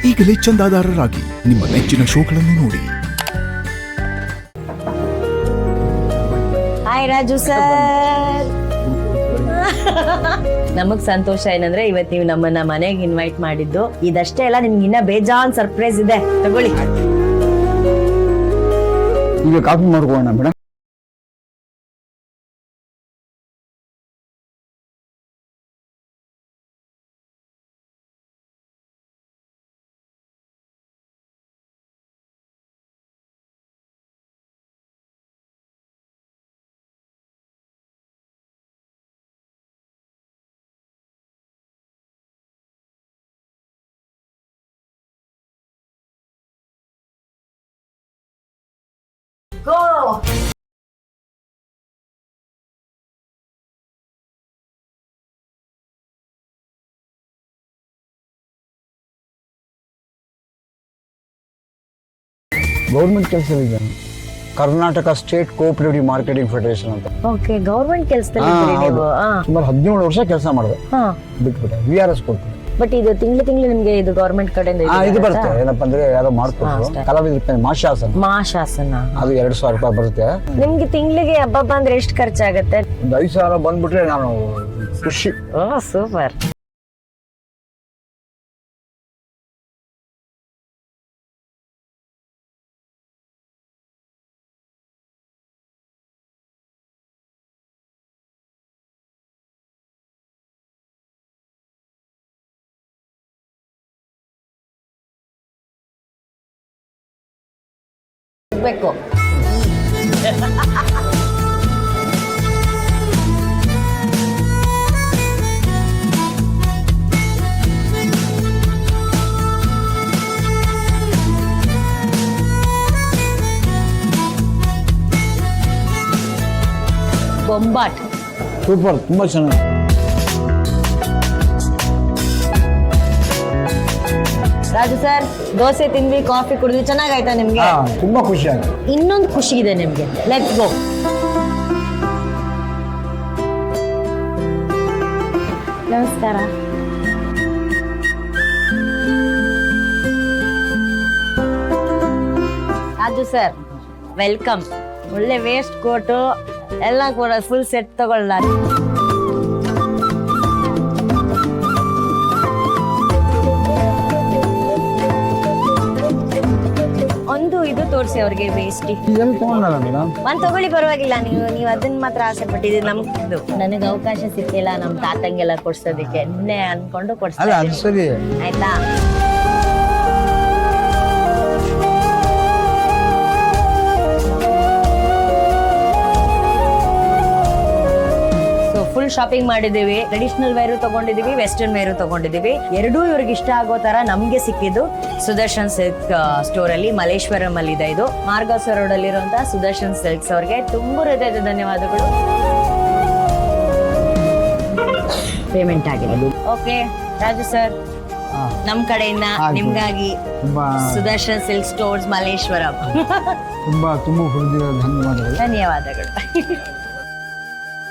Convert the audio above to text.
ಈಗಲೇ ಚಂದಾದಾರರಾಗಿ ನಿಮ್ಮ ನೆಚ್ಚಿನ ಶೋಗಳನ್ನು ನೋಡಿ. Hi Raju sir. ನಮಗ್ ಸಂತೋಷ ಏನಂದ್ರೆ ಇವತ್ತು ನೀವು ನಮ್ಮನ್ನ ಮನೆಗೆ ಇನ್ವೈಟ್ ಮಾಡಿದ್ದು. ಇದಷ್ಟೇ ಅಲ್ಲ, ನಿಮ್ಗೆ ಇನ್ನ ಬೇಜಾನ್ ಸರ್ಪ್ರೈಸ್ ಇದೆ, ತಗೊಳ್ಳಿ. ಈಗ ಕಾಫಿ ಮಾಡ್ಕೋಣ ಮೇಡಮ್. Go! ಗೌರ್ಮೆಂಟ್ ಕೆಲಸವಿದೆ, Karnataka state cooperative marketing federation ಅಂತ. ಓಕೆ, ಗೌರ್ಮೆಂಟ್ ಕೆಲಸದಲ್ಲಿ ನೀವು? ಸುಮಾರು 17 ವರ್ಷ ಕೆಲಸ ಮಾಡಿದೆ, ಬಿಟ್ಬಿಟ್ಟೆ. VRS ಕೊಡ್ತೀನಿ. ಬಟ್ ಇದು ತಿಂಗಳು ನಿಮ್ಗೆ ಇದು ಗೌರ್ಮೆಂಟ್ ಕಡೆಯಿಂದ ಇದು ಬರುತ್ತೆ. ಏನಪ್ಪಾ ಅಂದ್ರೆ ಯಾರೋ ಮಾಡ್ಕೊಟ್ರು, ಕಲಾವಿದ್ರ ಮಾಶಾಸನ, ಅದು 2,000 ರೂಪಾಯಿ ಬರುತ್ತೆ. ನಿಮ್ಗೆ ತಿಂಗಳಿಗೆ ಹಬ್ಬ ಅಂದ್ರೆ ಎಷ್ಟು ಖರ್ಚಾಗತ್ತೆ? 5,000 ಬಂದ್ಬಿಟ್ರೆ ನಾನು ಖುಷಿ. ಸೂಪರ್. ಬೇಕು ಬೊಂಬಾಟ್. ಸೂಪರ್, ತುಂಬಾ ಚೆನ್ನಾಗಿ. ರಾಜು ಸರ್, ದೋಸೆ ತಿಂದ್ವಿ, ಕಾಫಿ ಕುಡಿದ್ವಿ, ಚೆನ್ನಾಗಾಯ್ತಾ ನಿಮ್ಗೆ? ತುಂಬಾ ಖುಷಿ ಆಯ್ತು. ಇನ್ನೊಂದು ಖುಷಿ ಇದೆ ನಿಮ್ಗೆ, ಲೆಟ್ಸ್ ಗೋ. ನಮಸ್ಕಾರ. Raju sir, welcome. ಒಳ್ಳೆ ವೇಸ್ಟ್ ಕೋಟು ಎಲ್ಲ ಕೂಡ ಫುಲ್ ಸೆಟ್ ತಗೊಳ್ಳ. ಒಂದು ಇದು ತೋರಿಸಿ ಅವ್ರಿಗೆ ವೇಸ್ಟಿ. ಒಂದ್ ತಗೊಳ್ಳಿ, ಪರವಾಗಿಲ್ಲ. ನೀವು ಅದನ್ನ ಮಾತ್ರ ಆಸೆ ಪಟ್ಟಿದ್ದೀರಿ. ನಮ್ದು ನನಗೆ ಅವಕಾಶ ಸಿಕ್ಕಿಲ್ಲ ನಮ್ ತಾತಂಗೆಲ್ಲ ಕೊಡ್ಸೋದಕ್ಕೆ. ನಿನ್ನೆ ಅನ್ಕೊಂಡು ಕೊಡ್ಸ್ತೀನಿ, ಆಯ್ತಾ? ಫುಲ್ ಶಾಪಿಂಗ್ ಮಾಡಿದೀವಿ. ಟ್ರೆಡಿಷನಲ್ ವೇರು ತಗೊಂಡಿದೀವಿ, ವೆಸ್ಟರ್ನ್ ವೇರು ತಗೊಂಡಿದೀವಿ. ಎರಡೂ ಇವ್ರಿಗೆ ಇಷ್ಟ ಆಗೋ ತರ ನಮ್ಗೆ ಸಿಕ್ಕಿದ್ದು ಸುದರ್ಶನ್ ಸಿಲ್ಕ್ ಸ್ಟೋರ್ ಅಲ್ಲಿ, ಮಲ್ಲೇಶ್ವರಂ ಅಲ್ಲಿ ಇದೆ. ಇದು ಮಾರ್ಗಸೂರ್ ರೋಡ್ ಅಲ್ಲಿ ಇರುವಂತಹ ಸುದರ್ಶನ್ ಸಿಲ್ಕ್ಸ್ ಅವ್ರಿಗೆ ತುಂಬ ಹೃದಯದ ಧನ್ಯವಾದಗಳು. ಪೇಮೆಂಟ್ ಆಗಿದೆ. ಓಕೆ ರಾಜು ಸರ್, ನಮ್ ಕಡೆಯಿಂದ ನಿಮ್ಗಾಗಿ ಸುದರ್ಶನ್ ಸಿಲ್ಕ್ ಸ್ಟೋರ್ಸ್ ಮಲ್ಲೇಶ್ವರಂ. ತುಂಬಾ ಹೃದಯದ ಧನ್ಯವಾದಗಳು. ಧನ್ಯವಾದಗಳು.